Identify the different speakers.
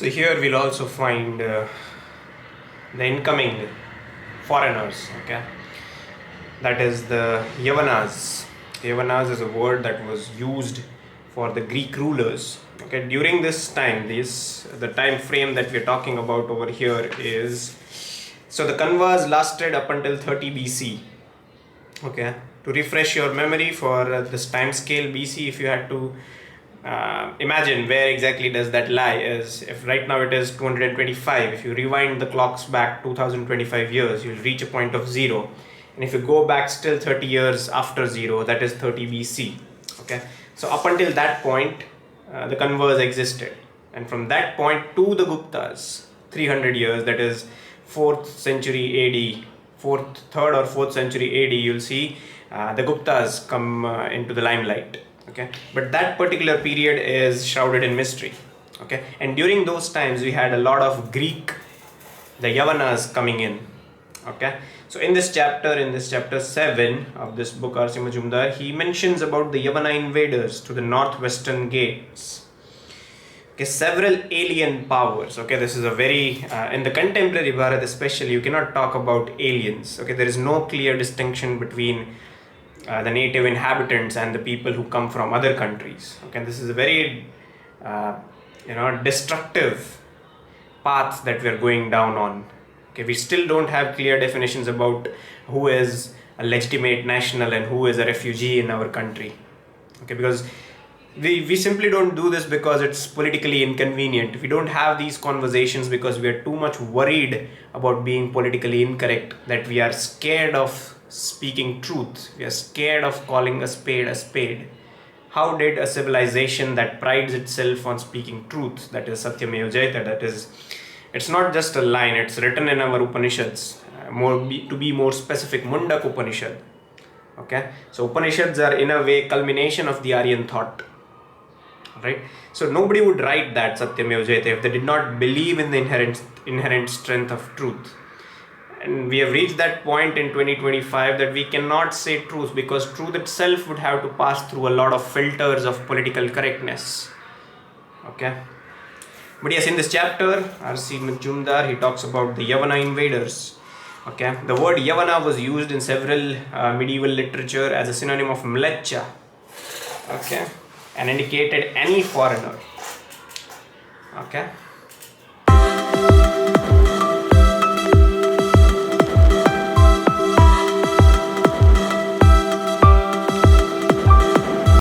Speaker 1: So here we'll also find the incoming foreigners, okay? That is the Yavanas. Yavanas is a word that was used for the Greek rulers. Okay, during this time, the time frame that we're talking about over here is, so the Kanvas lasted up until 30 BC. Okay, to refresh your memory for this time scale BC, if you had to imagine where exactly does that lie, is if right now it is 225, if you rewind the clocks back 2025 years, you'll reach a point of 0, and if you go back still 30 years after 0, that is 30 BC. Okay, so up until that point the Kanvas existed, and from that point to the Guptas, 300 years, that is 4th century AD, 3rd or 4th century AD, you'll see the Guptas come into the limelight. Okay, but that particular period is shrouded in mystery. Okay, and during those times we had a lot of Greek, the Yavanas, coming in. Okay, so in this chapter 7 of this book, RC Majumdar, he mentions about the Yavana invaders to the northwestern gates. Okay, several alien powers. Okay, this is a very in the contemporary Bharat especially, you cannot talk about aliens. Okay, there is no clear distinction between the native inhabitants and the people who come from other countries. Okay, this is a very destructive path that we are going down on. Okay, we still don't have clear definitions about who is a legitimate national and who is a refugee in our country. Okay, because we simply don't do this because it's politically inconvenient. We don't have these conversations because we are too much worried about being politically incorrect, that we are scared of speaking truth. We are scared of calling a spade a spade. How did a civilization that prides itself on speaking truth, that is Satyameva Jayate, that is, it's not just a line, it's written in our Upanishads, to be more specific, Mundak Upanishad. Okay, so Upanishads are in a way culmination of the Aryan thought, right? So nobody would write that Satyameva Jayate if they did not believe in the inherent strength of truth. And we have reached that point in 2025 that we cannot say truth, because truth itself would have to pass through a lot of filters of political correctness. Okay, but yes, in this chapter, RC Majumdar, he talks about the Yavana invaders. Okay, the word Yavana was used in several medieval literature as a synonym of mleccha. Okay, and indicated any foreigner. Okay.